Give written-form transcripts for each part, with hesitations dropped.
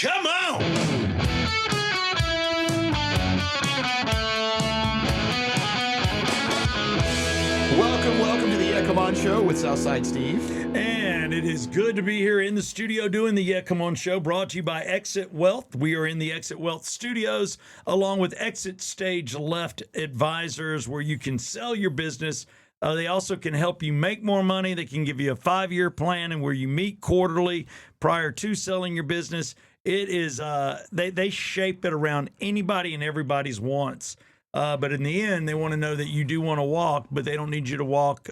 Come on! Welcome to the Yeah Come On Show with Southside Steve. And it is good to be here in the studio doing the Yeah Come On Show, brought to you by Exit Wealth. We are in the Exit Wealth studios along with Exit Stage Left Advisors, where you can sell your business. They also can help you make more money. They can give you a 5-year plan, and where you meet quarterly prior to selling your business. It is they shape it around anybody and everybody's wants. But in the end, they want to know that you do want to walk, but they don't need you to walk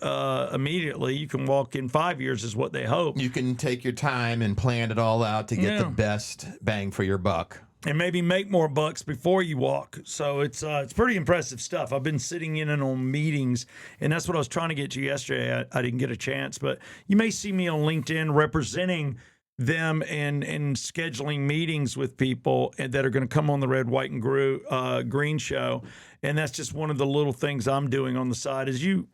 immediately. You can walk in 5 years is what they hope. You can take your time and plan it all out to get the best bang for your buck. And maybe make more bucks before you walk. So it's pretty impressive stuff. I've been sitting in on meetings, and that's what I was trying to get to yesterday. I didn't get a chance, but you may see me on LinkedIn representing them and scheduling meetings with people that are going to come on the Red, White, and Green show. And that's just one of the little things I'm doing on the side as you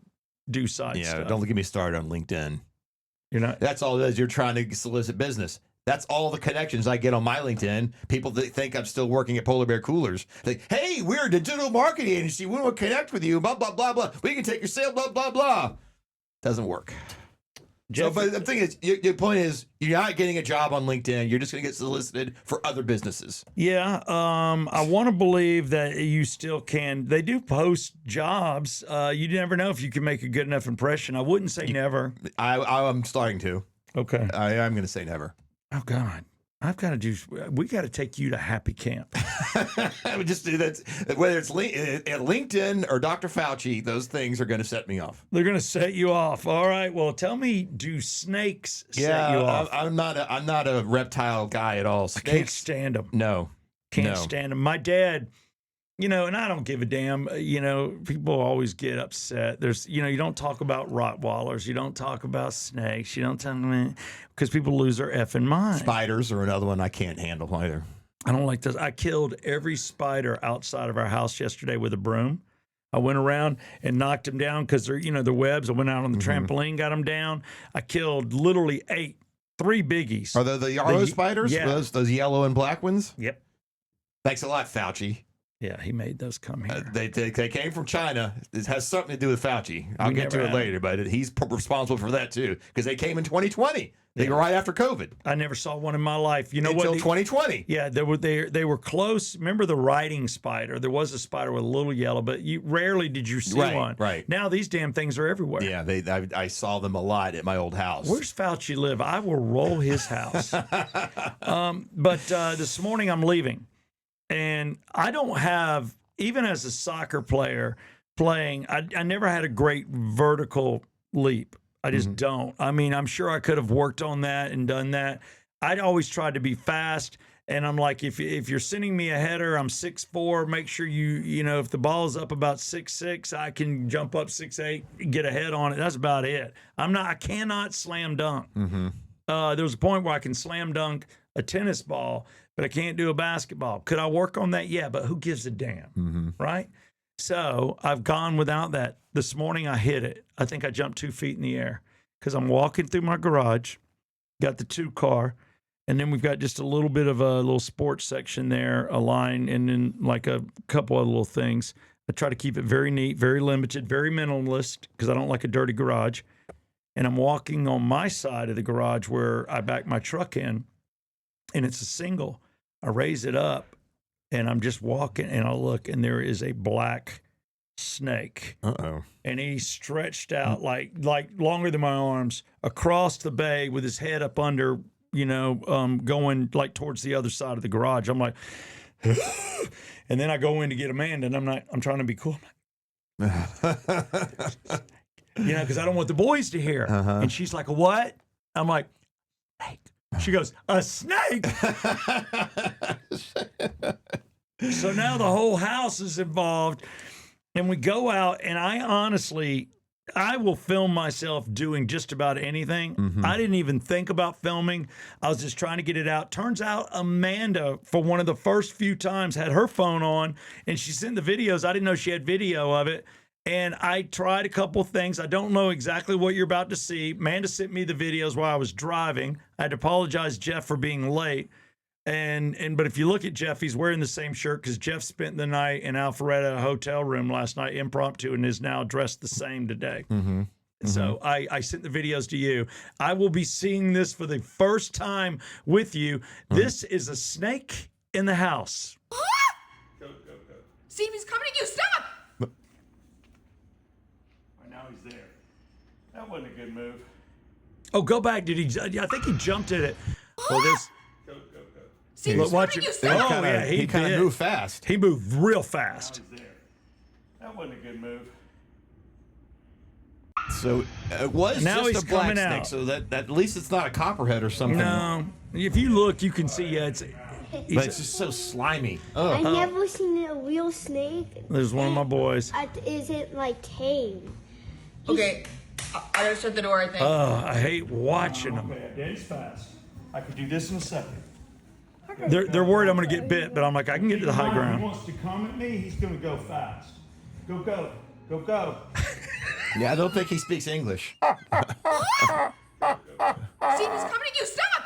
do side stuff. Yeah, don't get me started on LinkedIn. You're not. That's all it is. You're trying to solicit business. That's all the connections I get on my LinkedIn. People that think I'm still working at Polar Bear Coolers. Like, hey, we're a digital marketing agency. We want to connect with you. Blah, blah, blah, blah. We can take your sale, blah, blah, blah. Doesn't work. Jeff, so, but the thing is, your point is, you're not getting a job on LinkedIn. You're just going to get solicited for other businesses. Yeah, I want to believe that you still can. They do post jobs. You never know if you can make a good enough impression. I wouldn't say never. I'm starting to. Okay. I'm going to say never. Oh, God. We got to take you to Happy Camp. I would just do that. Whether it's LinkedIn or Dr. Fauci, those things are going to set me off. They're going to set you off. All right. Well, tell me, do snakes set you off? I'm not a reptile guy at all. Snakes, I can't stand them. No. Can't stand them. My dad, and I don't give a damn. People always get upset. You don't talk about Rottweilers. You don't talk about snakes. You don't talk because people lose their effing mind. Spiders are another one I can't handle either. I don't like this. I killed every spider outside of our house yesterday with a broom. I went around and knocked them down because they're, the webs. I went out on the trampoline, got them down. I killed literally 3 biggies. Are they the Yarrow spiders? Yeah. Those yellow and black ones? Yep. Thanks a lot, Fauci. Yeah, he made those come here. They came from China. It has something to do with Fauci. I'll get to it later, but he's responsible for that too because they came in 2020. They were right after COVID. I never saw one in my life. You know Until what? 2020. Yeah, they were close. Remember the riding spider? There was a spider with a little yellow, but rarely did you see one. Right. Now these damn things are everywhere. Yeah, I saw them a lot at my old house. Where's Fauci live? I will roll his house. But this morning I'm leaving, and I don't have. Even as a soccer player playing, I never had a great vertical leap. I just don't. I mean, I'm sure I could have worked on that and done that. I'd always tried to be fast. And I'm like, if you're sending me a header, I'm 6'4", make sure if the ball's up about 6'6", I can jump up 6'8", get a head on it. That's about it. I cannot slam dunk. There was a point where I can slam dunk a tennis ball, but I can't do a basketball. Could I work on that? Yeah, but who gives a damn, right? So I've gone without that. This morning I hit it. I think I jumped 2 feet in the air because I'm walking through my garage, got the 2-car, and then we've got just a little bit of a little sports section there, a line, and then like a couple of little things. I try to keep it very neat, very limited, very minimalist because I don't like a dirty garage. And I'm walking on my side of the garage where I back my truck in, and it's a single. I raise it up, and I'm just walking, and I look, and there is a black snake. Uh-oh. And he stretched out like longer than my arms across the bay with his head up under, going like towards the other side of the garage. I'm like, and then I go in to get Amanda, and I'm trying to be cool. Because I don't want the boys to hear. And she's like, what? I'm like, snake. She goes, a snake? So now the whole house is involved, and we go out, and I will film myself doing just about anything. I didn't even think about filming. I was just trying to get it out. Turns out Amanda, for one of the first few times, had her phone on, and she sent the videos. I didn't know she had video of it. And I tried a couple things. I don't know exactly what you're about to see. Amanda sent me the videos while I was driving. I had to apologize, Jeff, for being late. But if you look at Jeff, he's wearing the same shirt because Jeff spent the night in Alpharetta hotel room last night impromptu and is now dressed the same today. Mm-hmm. So I sent the videos to you. I will be seeing this for the first time with you. This is a snake in the house. Go. Steve, he's coming at you. Stop! Now he's there. That wasn't a good move. Oh, go back. Did he? I think he jumped at it. Oh, this. Go. Steve, he's Watch coming at you. it. Stop! Oh, yeah, he kind of did. moved fast. He moved real fast. That wasn't a good move. So it was Now just he's a black coming snake. out. So that at least it's not a copperhead or something. No, if you look, you can see. Yeah, it's. But it's just so slimy. I Oh, never seen a real snake. There's one of my boys. Is it like tame? Okay, I gotta shut the door, I think. I hate watching them. Daddy's fast. I could do this in a second. They're worried I'm going to get bit, but I'm like, I can get to the high If he ground. wants to come at me, he's going to go fast. Go. yeah. I don't think he speaks English. Steve, he's coming at you. Stop!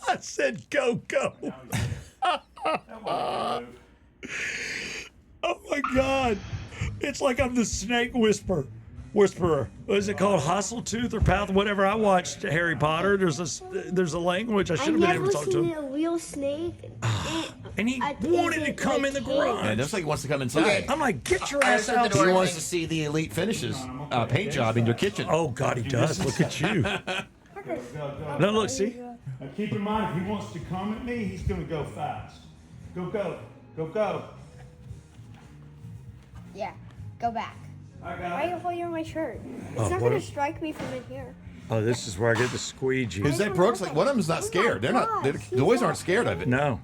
I said, go. Oh my God. It's like I'm the snake whisperer. What is it called? Hasseltooth or Path? Whatever. I watched Harry Potter. There's a language. I I should have been able never to talk to seen him. a real snake. And he Is wanted to it come like in the tame? Yeah, garage. it looks like he wants to come inside. Okay. I'm like, get your I ass shut the out door. He here. wants to see the elite finishes, paint job in your kitchen. Oh God, he does. Look at you. Go. No, look, see? Now keep in mind, if he wants to come at me, he's going to go fast. Go. Yeah, go back. I Why got are it. you holding my shirt? It's Oh, not what gonna a- strike me from in here. Oh, this is where I get the squeegee. Is that Brooks? Like one of them's not scared. They're not. The boys aren't scared of it. No.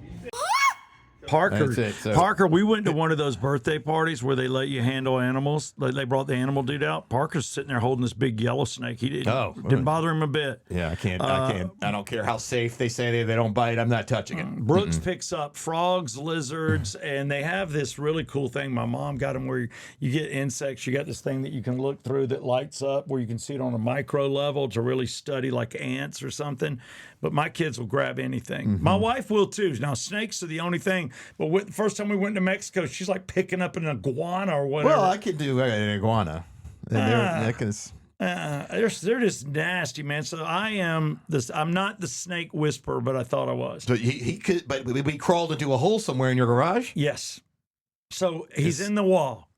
Parker, That's it, so- Parker, we went to one of those birthday parties where they let you handle animals. They brought the animal dude out. Parker's sitting there holding this big yellow snake. He didn't bother him a bit. Yeah, I can't. I don't care how safe they say they don't bite. I'm not touching it. Brooks picks up frogs, lizards, and they have this really cool thing. My mom got them where you get insects. You got this thing that you can look through that lights up where you can see it on a micro level to really study like ants or something. But my kids will grab anything. My wife will too. Now, snakes are the only thing. But the first time we went to Mexico, she's like picking up an iguana or whatever. Well, I could do an iguana. They're just nasty, man. So I'm not the snake whisperer, but I thought I was. So he could, but we crawled into a hole somewhere in your garage. Yes. So he's in the wall.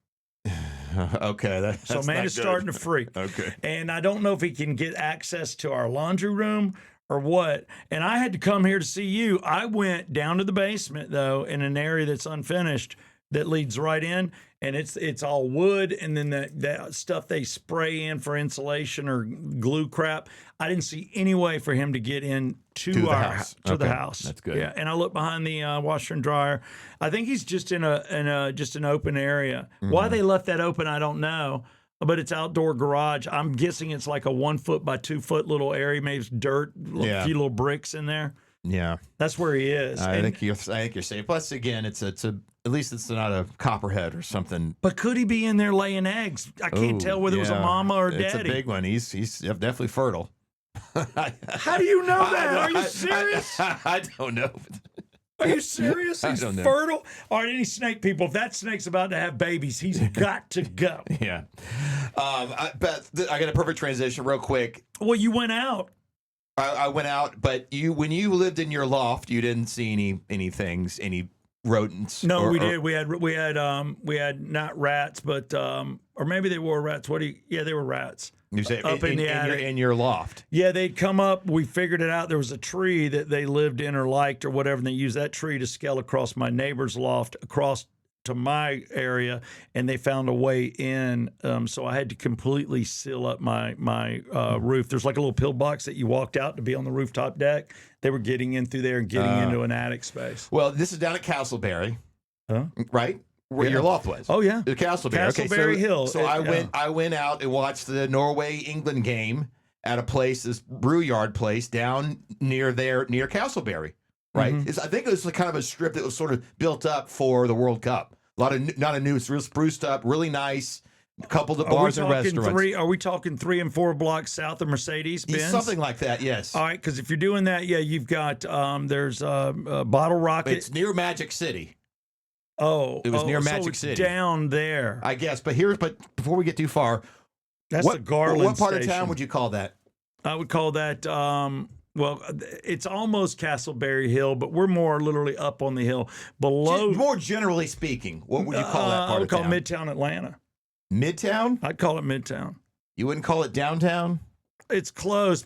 Okay, that's So man not is good. starting to freak. Okay. And I don't know if he can get access to our laundry room or what. And I had to come here to see you. I went down to the basement though, in an area that's unfinished that leads right in, and it's all wood, and then that stuff they spray in for insulation or glue crap. I didn't see any way for him to get in to the our house. to the Okay, house. that's good. Yeah, and I looked behind the washer and dryer. I think he's just in just an open area. Why they left that open, I don't know. But it's outdoor garage. I'm guessing it's like a 1 foot by 2 foot little area, maybe it's dirt, Yeah. a few little bricks in there. Yeah, That's where he is. I And- think you're safe. Plus, again, it's a at least it's not a copperhead or something. But could he be in there laying eggs? I can't Ooh, tell whether it was a yeah. mama or It's daddy. a big one. He's definitely fertile. How do you know that? Are you I- serious? I don't know. Are you serious? I He's don't know. fertile. All right, any snake people, if that snake's about to have babies, he's got to go. Yeah. But I got a perfect transition real quick. Well, you went out. I went out, but when you lived in your loft, you didn't see any rodents. No, or- we or- did. We had not rats, but or maybe they were rats. Yeah, they were rats. You say Up in the attic. in your loft. Yeah, they'd come up. We figured it out. There was a tree that they lived in or liked or whatever, and they used that tree to scale across my neighbor's loft across to my area, and they found a way in. So I had to completely seal up my roof. There's like a little pillbox that you walked out to be on the rooftop deck. They were getting in through there and getting into an attic space. Well, this is down at Castleberry, Huh? right? Where Yeah. your loft was. Oh yeah. The Castleberry. Castleberry Hill. So Yeah. I went out and watched the Norway England game at a place, this brew yard place down near Castleberry. Right. Mhm. I think it was kind of a strip that was sort of built up for the World Cup. Not a new, it's real spruced up, really nice. A couple of bars and restaurants. Are we talking 3 and 4 blocks south of Mercedes-Benz? Something like that, yes. All right, because if you're doing that, yeah, you've got there's Bottle Rocket. It's near Magic City. Oh, it was near so Magic it's City. down there. I guess. But before we get too far, That's the Garland What part station. of town would you call that? I would call that, well, it's almost Castleberry Hill, but we're more literally up on the hill. Below. More generally speaking, what would you call that part I would of call town? Midtown Atlanta. Midtown? I'd call it Midtown. You wouldn't call it downtown? It's close.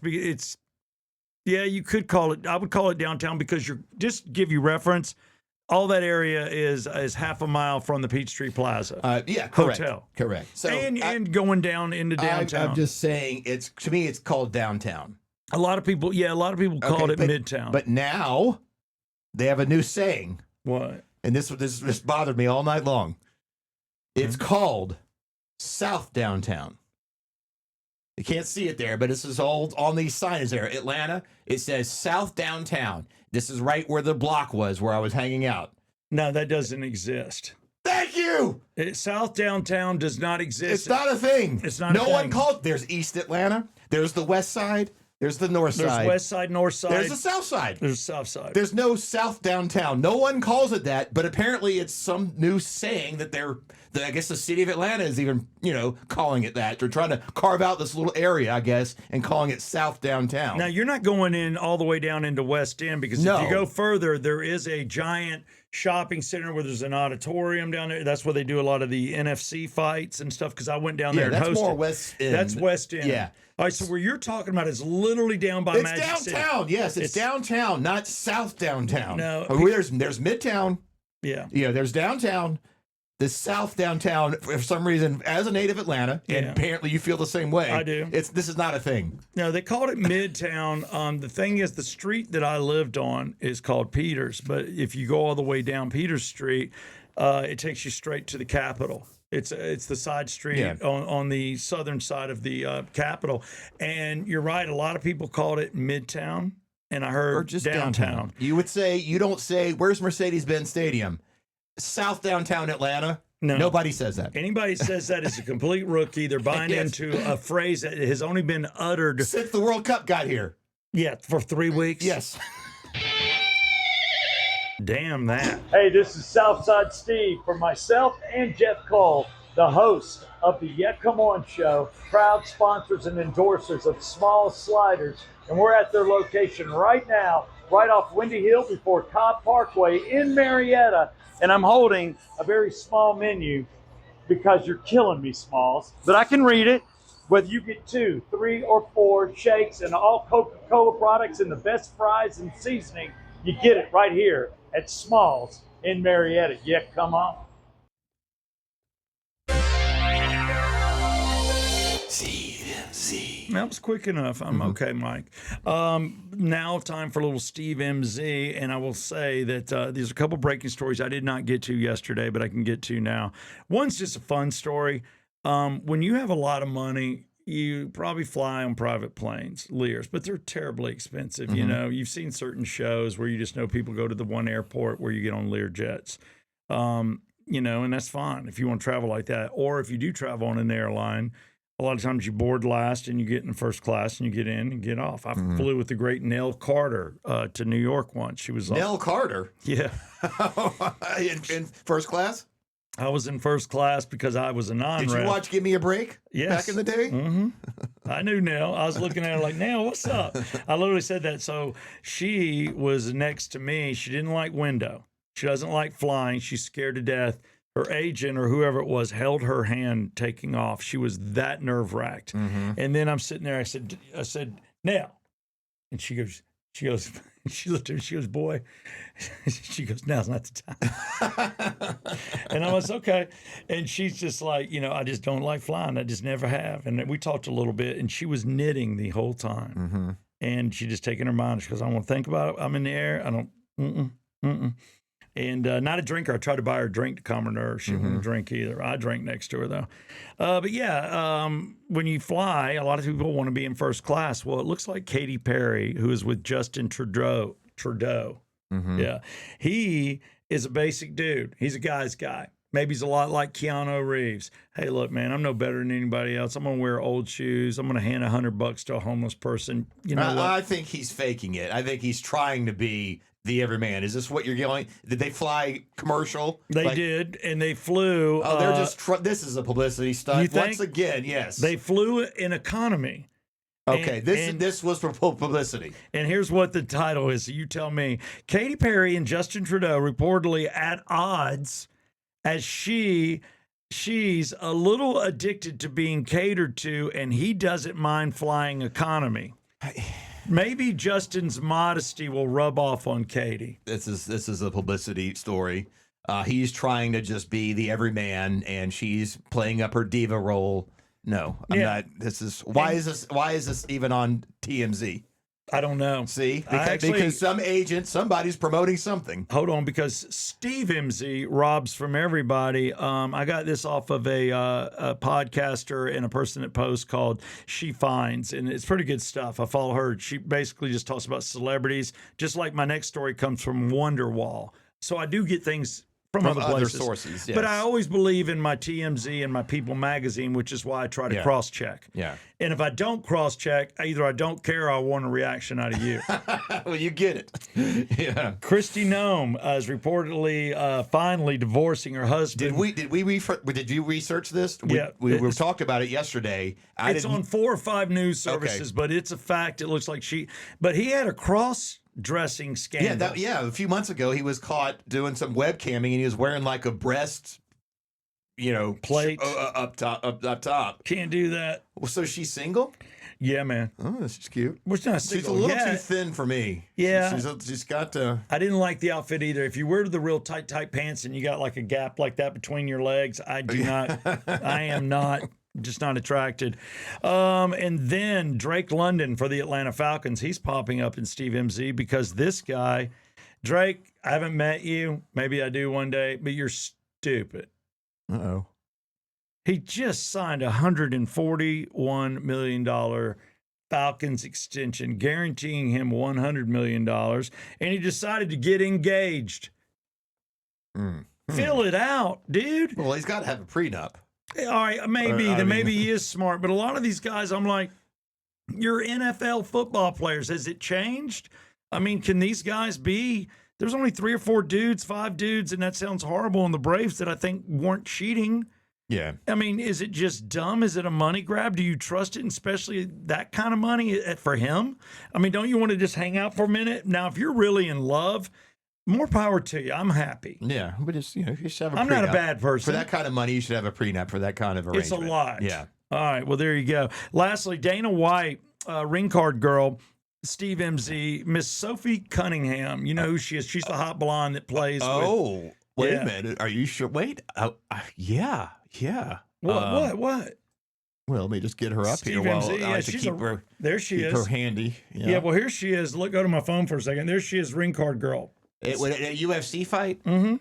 Yeah, you could call it. I would call it downtown because just to give you reference, all that area is half a mile from the Peachtree Plaza. Yeah, correct. Hotel. Correct. So and going down into downtown. I'm just saying, to me, it's called downtown. A lot of people called it Midtown. But now they have a new saying. What? And this bothered me all night long. It's called South Downtown. You can't see it there, but this is all on these signs there. Atlanta, it says South Downtown. This is right where the block was where I was hanging out. No, that doesn't exist. Thank you. South Downtown does not exist. It's not a thing. It's not a thing. No one calls. There's East Atlanta. There's the West Side. There's the North Side. There's West Side, North Side. There's the South Side. There's South Side. There's no South Downtown. No one calls it that, but apparently it's some new saying that I guess the city of Atlanta is even, calling it that. They're trying to carve out this little area, I guess, and calling it South Downtown. Now, you're not going in all the way down into West End because if you go further, there is a giant shopping center where there's an auditorium down there. That's where they do a lot of the NFC fights and stuff because I went down there and hosted. That's more West End. That's West End. Yeah. All right, so where you're talking about is literally down by Magic City. It's downtown. Yes, it's downtown, not South Downtown. No. There's Midtown. Yeah. There's downtown. The South Downtown, for some reason, as a native Atlanta, and apparently you feel the same way. I do. This is not a thing. No, they called it Midtown. The thing is, the street that I lived on is called Peters, but if you go all the way down Peters Street, it takes you straight to the Capitol. It's the side street on the southern side of the Capitol, and you're right. A lot of people called it Midtown, and I heard Or just downtown. You don't say, where's Mercedes-Benz Stadium? South Downtown Atlanta? No. Nobody says that. Anybody says that is a complete rookie. They're buying into a phrase that has only been uttered Since the World Cup got here. Yeah, for 3 weeks. Yes. Damn that. Hey, this is Southside Steve for myself and Jeff Cole, the host of the Yeah Come On Show, proud sponsors and endorsers of Small Sliders. And we're at their location right now, right off Windy Hill before Cobb Parkway in Marietta. And I'm holding a very small menu because you're killing me, Smalls. But I can read it. Whether you get 2, 3, or 4 shakes and all Coca-Cola products and the best fries and seasoning, you get it right here at Smalls in Marietta. Yeah, come on. That was quick enough. I'm okay, Mike. Now time for a little Steve MZ, and I will say that there's a couple breaking stories I did not get to yesterday, but I can get to now. One's just a fun story. When you have a lot of money, you probably fly on private planes, Lears, but they're terribly expensive. You've seen certain shows where you just know people go to the one airport where you get on Lear jets. And that's fine if you want to travel like that. Or if you do travel on an airline, a lot of times you board last and you get in first class and you get in and get off. I flew with the great Nell Carter to New York once. She was Nell Carter? Yeah. in first class? I was in first class because I was a non-rep. Did you watch Give Me a Break back in the day? Mm-hmm. I knew Nell. I was looking at her like, Nell, what's up? I literally said that. So she was next to me. She didn't like window. She doesn't like flying. She's scared to death. Her agent or whoever it was held her hand taking off. She was that nerve-wracked. And then I'm sitting there. I said, Nell. And she looked at me, she goes, boy, she goes, now's not the time. And I was, okay. And she's just like, I just don't like flying. I just never have. And we talked a little bit, and she was knitting the whole time. And she just taking her mind. She goes, I don't want to think about it. I'm in the air. I don't, And not a drinker. I tried to buy her a drink to calm her nerves. She wouldn't drink either. I drank next to her, though. But yeah, when you fly, a lot of people want to be in first class. Well, it looks like Katy Perry, who is with Justin Trudeau. Yeah. He is a basic dude. He's a guy's guy. Maybe he's a lot like Keanu Reeves. Hey, look, man, I'm no better than anybody else. I'm going to wear old shoes. I'm going to hand $100 to a homeless person. You know what? I think he's faking it. I think he's trying to be the everyman. Is this what you're going? Did they fly commercial? They did, and they flew. Oh, they're just. This is a publicity stunt. You think? Once again, yes. They flew in economy. Okay, this was for publicity. And here's what the title is. You tell me. Katy Perry and Justin Trudeau reportedly at odds as she's a little addicted to being catered to, and he doesn't mind flying economy. Maybe Justin's modesty will rub off on Katy. This is a publicity story. He's trying to just be the everyman, and she's playing up her diva role. No, I'm not. This is why is this even on TMZ? I don't know. See, because some agent, somebody's promoting something. Hold on, because Steve MZ robs from everybody. I got this off of a podcaster and a person that posts called She Finds, and it's pretty good stuff. I follow her. She basically just talks about celebrities, just like my next story comes from Wonderwall. So I do get things from other sources. Yes. But I always believe in my TMZ and my People magazine, which is why I try to cross-check. Yeah. And if I don't cross-check, either I don't care or I want a reaction out of you. Well, you get it. Yeah. Kristi Noem is reportedly finally divorcing her husband. Did you research this? We talked about it yesterday. It's on 4 or 5 news services, but it's a fact. It looks like but he had a cross-dressing scandal. Yeah, a few months ago he was caught doing some webcamming, and he was wearing like a breast, plate up top. Can't do that. Well, so she's single? Yeah, man. Oh, she's cute. Well, she's not She's single a little yet. too thin for me. Yeah. She's got to. I didn't like the outfit either. If you wear the real tight pants and you got like a gap like that between your legs, I am not. Just not attracted. And then Drake London for the Atlanta Falcons. He's popping up in Steve MZ because this guy, Drake, I haven't met you. Maybe I do one day, but you're stupid. Uh-oh. He just signed a $141 million Falcons extension, guaranteeing him $100 million. And he decided to get engaged. Fill it out, dude. Well, he's got to have a prenup. All right, maybe he is smart, but a lot of these guys, I'm like, you're NFL football players. Has it changed? I mean, can these guys be? There's only 3 or 4 dudes, 5 dudes, and that sounds horrible in the Braves that I think weren't cheating. Yeah. I mean, is it just dumb? Is it a money grab? Do you trust it, and especially that kind of money for him? I mean, don't you want to just hang out for a minute? Now, if you're really in love, more power to you. I'm happy. Yeah, but you should have a prenup. I'm not a bad person. For that kind of money, you should have a prenup for that kind of arrangement. It's a lot. Yeah. All right, well, there you go. Lastly, Dana White, ring card girl, Steve MZ, Miss Sophie Cunningham. You know who she is. She's the hot blonde that plays wait a minute. Are you sure? Wait. Yeah. What? Well, let me just get her up Steve here. MZ, I like to keep her. There she keep is. her handy. Yeah, well, here she is. Go to my phone for a second. There she is, ring card girl. A UFC fight? Mm-hmm.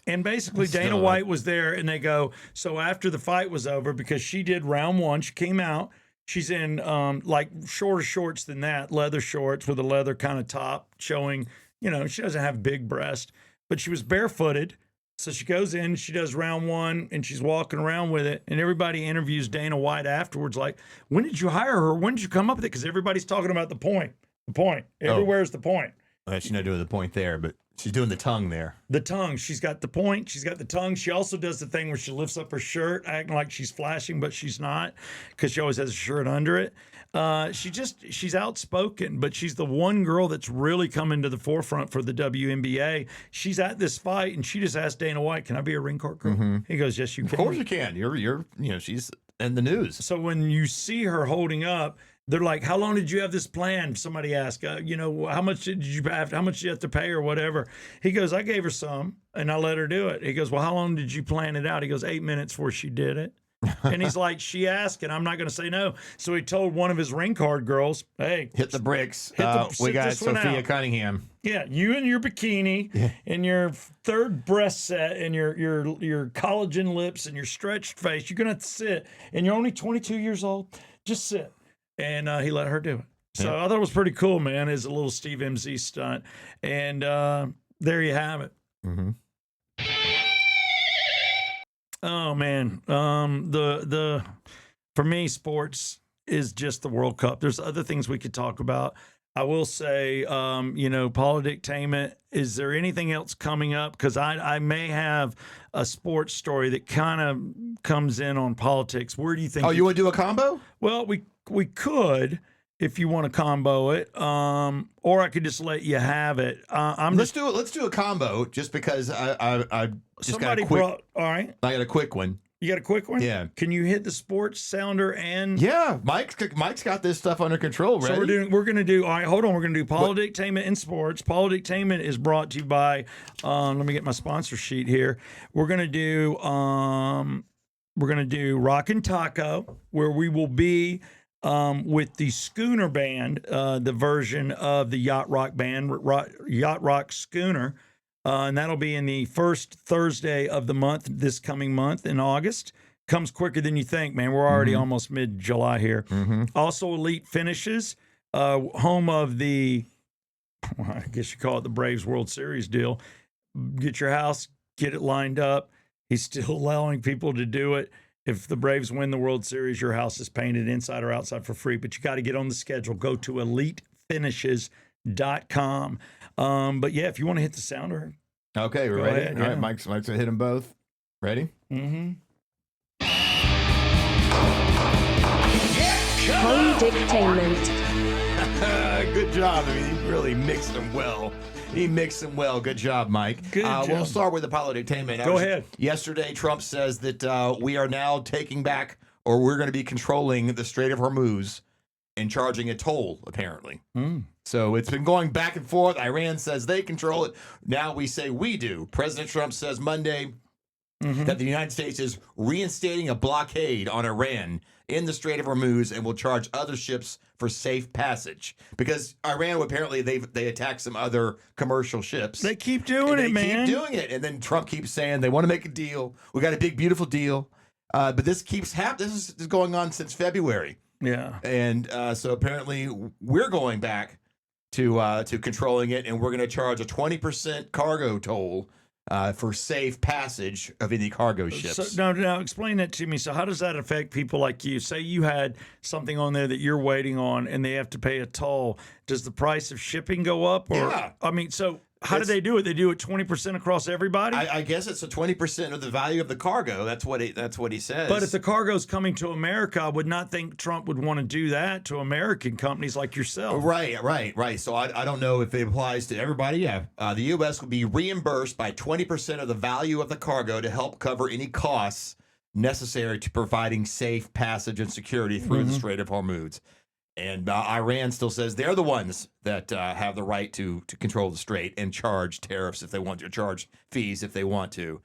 And basically, Dana White was there, and they go, so after the fight was over, because she did round 1, she came out. She's in like shorter shorts than that, leather shorts with a leather kind of top showing, she doesn't have big breast, but she was barefooted. So she goes in, she does round 1, and she's walking around with it. And everybody interviews Dana White afterwards, like, when did you hire her? When did you come up with it? Because everybody's talking about the point. The point. Everywhere's the point. Well, she's not doing the point there, but she's doing the tongue there. The tongue. She's got the point. She's got the tongue. She also does the thing where she lifts up her shirt, acting like she's flashing, but she's not, because she always has a shirt under it. She's outspoken, but she's the one girl that's really coming to the forefront for the WNBA. She's at this fight, and she just asked Dana White, "Can I be a ring card girl?" Mm-hmm. He goes, "Yes, you can." Of course you can. She's in the news. So when you see her holding up, they're like, "How long did you have this planned?" Somebody asked, "How much did you have? How much did you have to pay or whatever?" He goes, "I gave her some, and I let her do it." He goes, "Well, how long did you plan it out?" He goes, 8 minutes before she did it. And he's like, "She asked, and I'm not going to say no." So he told one of his ring card girls, "Hey, hit the bricks. We got Sophia Cunningham. Yeah, you in your bikini and your third breast set and your collagen lips and your stretched face. You're going to have to sit, and you're only 22 years old. Just sit." And he let her do it. So I thought it was pretty cool, man. It's a little Steve MZ stunt. And there you have it. Mm-hmm. Oh man, the for me, sports is just the World Cup. There's other things we could talk about. I will say, politictainment. Is there anything else coming up? Because I may have a sports story that kind of comes in on politics. Where do you think? Oh, you want to do a combo? Well, we could if you want to combo it, or I could just let you have it. Let's do it. Let's do a combo, just because I just somebody got a quick. brought. All right, I got a quick one. you got a quick one. Yeah. Can you hit the sports sounder and? Yeah, Mike's got this stuff under control. Ready? So we're gonna do. All right, hold on. We're gonna do politictainment and sports. Politictainment is brought to you by. Let me get my sponsor sheet here. We're gonna do. We're gonna do Rock and Taco, where we will be. With the Schooner Band, the version of the Yacht Rock Band, Yacht Rock Schooner, and that'll be in the first Thursday of the month, this coming month in August. Comes quicker than you think, man. We're already almost mid-July here. Also, Elite Finishes, home of the, I guess you call it the Braves World Series deal. Get your house, get it lined up. He's still allowing people to do it. If the Braves win the World Series, your house is painted inside or outside for free, but you got to get on the schedule. Go to elitefinishes.com. But yeah, if you want to hit the sounder. Okay, we're Go ready. ahead, All yeah. right, Mike's gonna hit them both. Ready? Mm-hmm. Politictainment. Good job. I mean, he really mixed them well. Good job, Mike. Good We'll job. start with the politictainment. Go ahead. Yesterday, Trump says that we are now taking back, or we're going to be controlling the Strait of Hormuz and charging a toll, apparently. So it's been going back and forth. Iran says they control it. Now we say we do. President Trump says Monday that the United States is reinstating a blockade on Iran in the Strait of Hormuz and will charge other ships for safe passage, because Iran apparently they attacked some other commercial ships. They keep doing it, man. Keep doing it, and then Trump keeps saying they want to make a deal. We got a big, beautiful deal, but this keeps happening. This is going on since February, Yeah. and so apparently we're going back to controlling it, and we're going to charge a 20% cargo toll for safe passage of any cargo ships. So, now explain that to me. So how does that affect people like you? Say you had something on there that you're waiting on and they have to pay a toll. Does the price of shipping go up? Or, Yeah. I mean, so how do they do it? They do it 20% across everybody? I guess it's a 20% of the value of the cargo. That's what he says. But if the cargo's coming to America, I would not think Trump would want to do that to American companies like yourself. Right. So I don't know if it applies to everybody. Yeah. The U.S. will be reimbursed by 20% of the value of the cargo to help cover any costs necessary to providing safe passage and security through the Strait of Hormuz. And Iran still says they're the ones that have the right to control the strait and charge tariffs if they want to, charge fees if they want to.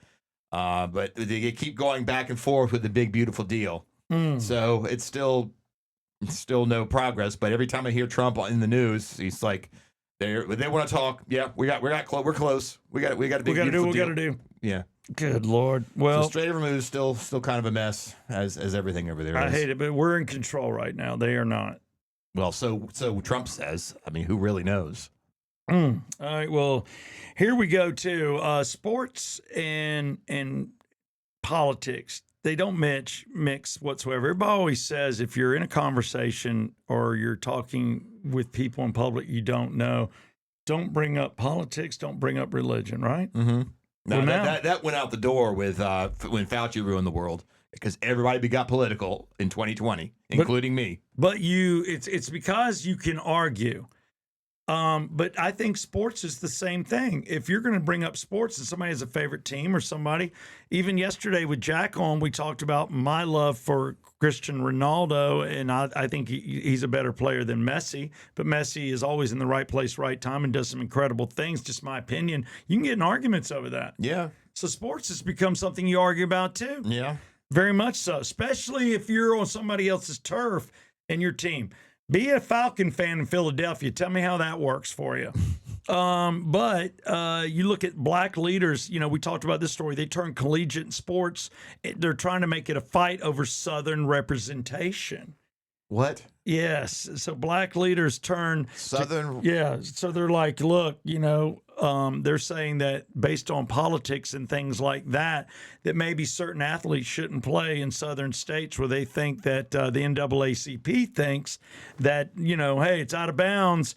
But they keep going back and forth with the big, beautiful deal. So it's still no progress. But every time I hear Trump in the news, he's like, they want to talk. Yeah, we're close. We got a big, beautiful deal. We got to do. Yeah. Good Lord. So Well, Strait of Hormuz is still kind of a mess as everything over there is. I hate it, but we're in control right now. They are not. Well, so Trump says. I mean, who really knows? All right. Well, here we go to sports and politics. They don't mix whatsoever. Everybody always says if you're in a conversation or you're talking with people in public you don't know, don't bring up politics, don't bring up religion, right? Mm-hmm. Well, That went out the door with when Fauci ruined the world, because everybody got political in 2020, including me. But it's because you can argue. But I think sports is the same thing. If you're going to bring up sports and somebody has a favorite team or somebody, even yesterday with Jack on, we talked about my love for Cristiano Ronaldo, and I think he's a better player than Messi. But Messi is always in the right place, right time, and does some incredible things. Just my opinion. You can get in arguments over that. Yeah. So sports has become something you argue about too. Yeah. Very much so, especially if you're on somebody else's turf and your team. Be a Falcon fan in Philadelphia. Tell me how that works for you. But you look at black leaders, we talked about this story. They turn collegiate sports. They're trying to make it a fight over Southern representation. What? Yes. So black leaders turn Southern. So they're like, look, they're saying that based on politics and things like that, that maybe certain athletes shouldn't play in southern states where they think that the NAACP thinks that, hey, it's out of bounds.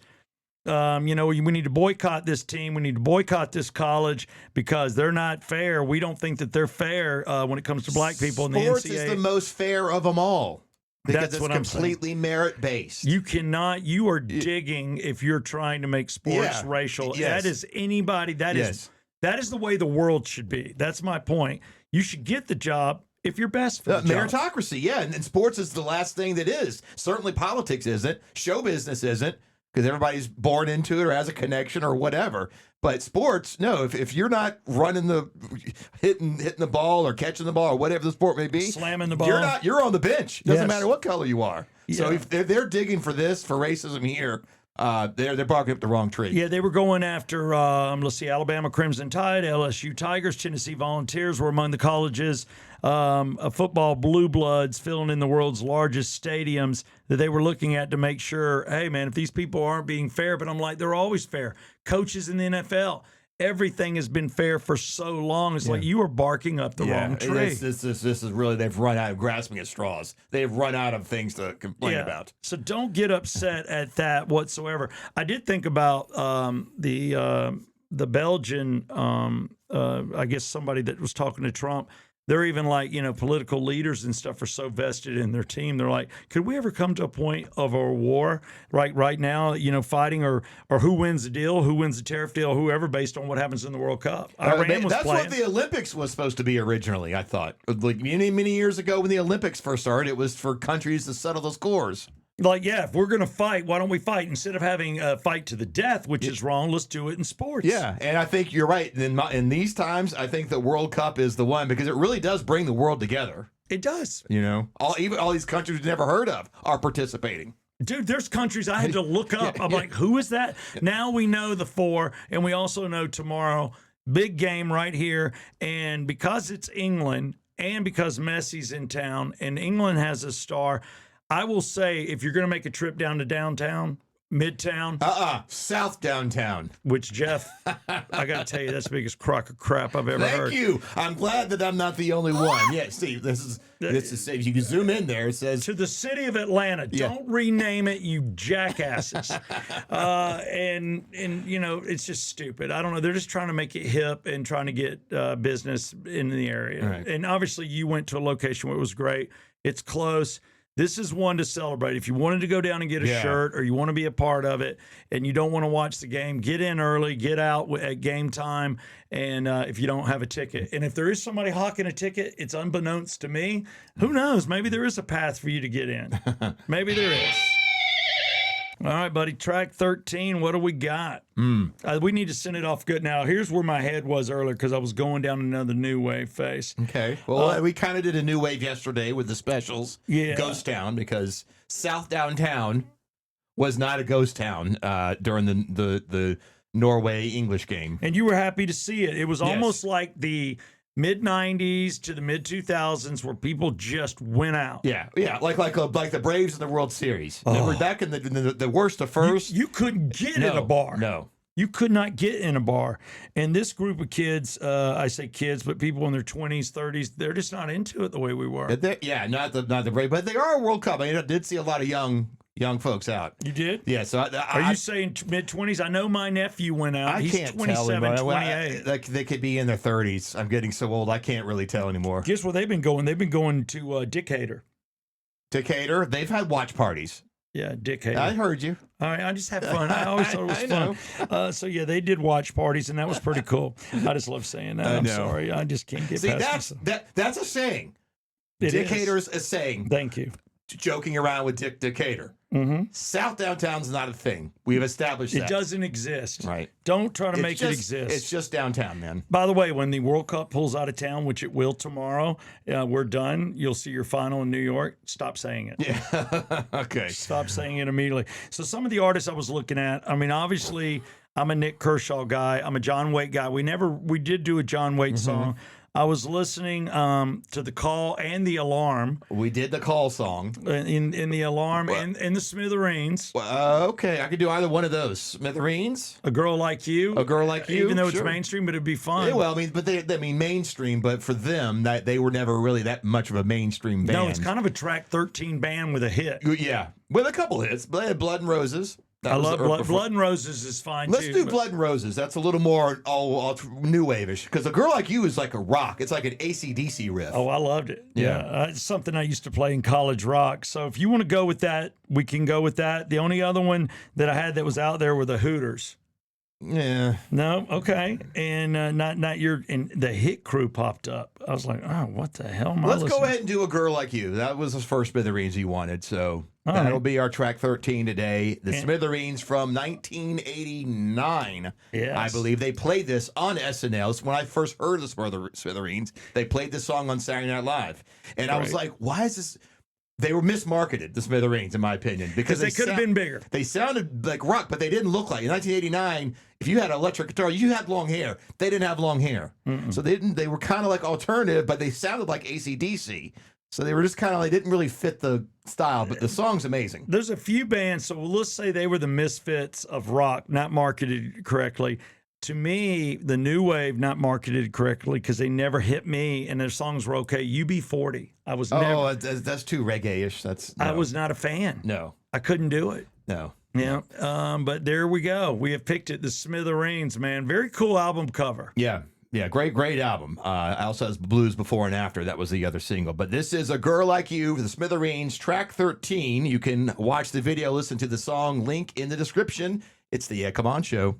We need to boycott this team. We need to boycott this college because they're not fair. We don't think that they're fair when it comes to black people in the NCAA. Sports is the most fair of them all. Because That's it's what I'm saying. completely merit-based. You are digging if you're trying to make sports racial. Yes. That is anybody. That is the way the world should be. That's my point. You should get the job if you're best for the job. Meritocracy, yeah. And sports is the last thing that is. Certainly politics isn't. Show business isn't. Because everybody's born into it or has a connection or whatever. But sports, no. If you're not hitting the ball or catching the ball or whatever the sport may be, slamming the ball, you're on the bench. Doesn't Yes. matter what color you are. Yeah. So if they're digging for racism here, they're barking up the wrong tree. Yeah, they were going after, Alabama Crimson Tide, LSU Tigers, Tennessee Volunteers were among the colleges. Football blue bloods filling in the world's largest stadiums that they were looking at to make sure, hey, man, if these people aren't being fair, but I'm like, they're always fair. Coaches in the NFL, everything has been fair for so long. It's like you are barking up the wrong tree. This is really, they've run out of grasping at straws. They've run out of things to complain about. So don't get upset at that whatsoever. I did think about the Belgian, I guess somebody that was talking to Trump. They're even like, political leaders and stuff are so vested in their team. They're like, could we ever come to a point of a war right now, fighting or who wins the deal, who wins the tariff deal, whoever, based on what happens in the World Cup? Iran was That's playing. what the Olympics was supposed to be originally, I thought. Like many years ago when the Olympics first started, it was for countries to settle the scores. Like, if we're going to fight, why don't we fight? Instead of having a fight to the death, which is wrong, let's do it in sports. Yeah, and I think you're right. In these times, I think the World Cup is the one because it really does bring the world together. It does. All these countries we've never heard of are participating. Dude, there's countries I had to look up. I'm like, who is that? Now we know the 4, and we also know tomorrow, big game right here. And because it's England and because Messi's in town and England has a star, I will say, if you're going to make a trip down to downtown, Midtown. South downtown. Which, Jeff, I got to tell you, that's the biggest crock of crap I've ever heard. Thank you. I'm glad that I'm not the only one. Yeah, Steve, this is if you can zoom in there, it says to the city of Atlanta. Yeah. Don't rename it, you jackasses. And it's just stupid. I don't know. They're just trying to make it hip and trying to get business in the area. Right. And obviously, you went to a location where it was great. It's close. This is one to celebrate. If you wanted to go down and get a shirt or you want to be a part of it and you don't want to watch the game, get in early, get out at game time, and if you don't have a ticket. And if there is somebody hawking a ticket, it's unbeknownst to me. Who knows? Maybe there is a path for you to get in. Maybe there is. All right, buddy. Track 13. What do we got? We need to send it off good. Now, here's where my head was earlier because I was going down another new wave face. Okay. Well, we kind of did a new wave yesterday with the specials. Yeah. Ghost Town, because South Downtown was not a ghost town during the Norway English game. And you were happy to see it. It was almost like the mid-90s to the mid-2000s where people just went out. Yeah, like the Braves in the World Series. Remember back in the worst of first? You couldn't get in a bar. No. You could not get in a bar. And this group of kids, I say kids, but people in their 20s, 30s, they're just not into it the way we were. Not the Braves, but they are a World Cup. I mean, I did see a lot of young folks out. You did? Yeah. So are you saying mid-20s? I know my nephew went out. He's can't 27, tell 28. They could be in their 30s. I'm getting so old, I can't really tell anymore. Guess where they've been going? They've been going to Decatur. Decatur, they've had watch parties. Yeah, Decatur. I heard you. All right, I just have fun. I always thought it was fun. So yeah, they did watch parties, and that was pretty cool. I just love saying that. I'm sorry, I just can't get past that's a saying. Decatur's a saying. Thank you. Joking around with Decatur. Mm-hmm. South Downtown's not a thing. We've established that. It doesn't exist. Right. Don't try to make it exist. It's just downtown, man. By the way, when the World Cup pulls out of town, which it will tomorrow, we're done. You'll see your final in New York. Stop saying it. Yeah. Okay. Stop saying it immediately. So some of the artists I was looking at, I mean, obviously, I'm a Nick Kershaw guy. I'm a John Waite guy. We did do a John Waite song. I was listening to the Call and the Alarm. We did the Call song. In the Alarm Well- and the Smithereens. Okay, I could do either one of those. Smithereens, A Girl Like You. A Girl Like You, Even though it's sure. mainstream, but it'd be fun. Yeah, well, I mean, but they mainstream, but for them, that they were never really that much of a mainstream band. No, it's kind of a track 13 band with a hit. Yeah, with a couple hits. They had Blood and Roses. That I was love the- Blood and Roses is fine Let's too. do but- Blood and Roses. That's a little more all new wave-ish. Because A Girl Like You is like a rock. It's like an AC/DC riff. Oh, I loved it. Yeah. It's something I used to play in college rock. So if you want to go with that, we can go with that. The only other one that I had that was out there were the Hooters. Yeah. No, okay, and not your. And the Hit Crew popped up. I was like, oh, what the hell am I Let's go listening? ahead and do A Girl Like You. That was the first Smithereens he wanted. So All that'll right. be our track 13 today. The And- Smithereens from 1989. Yes. I believe they played this on SNL. It's when I first heard of the Smithereens. They played this song on Saturday Night Live. And I was Right. like, why is this? They were mismarketed, the Smithereens, in my opinion. Because they could have been bigger. They sounded like rock, but they didn't look like. In 1989, if you had an electric guitar, you had long hair. They didn't have long hair. So they didn't. They were kind of like alternative, but they sounded like AC/DC. So they were just kind of, they didn't really fit the style, but the song's amazing. There's a few bands, so let's say they were the misfits of rock, not marketed correctly. To me, the new wave not marketed correctly because they never hit me, and their songs were okay. UB40, I was never. Oh, that's too reggae-ish. I No. was not a fan. No, I couldn't do it. no. Yeah, but there we go. We have picked it. The Smithereens, man, very cool album cover. Yeah. Yeah, great album. Also has Blues Before and After. That was the other single. But this is A Girl Like You, the Smithereens, track 13. You can watch the video, listen to the song, link in the description. It's the Come On Show.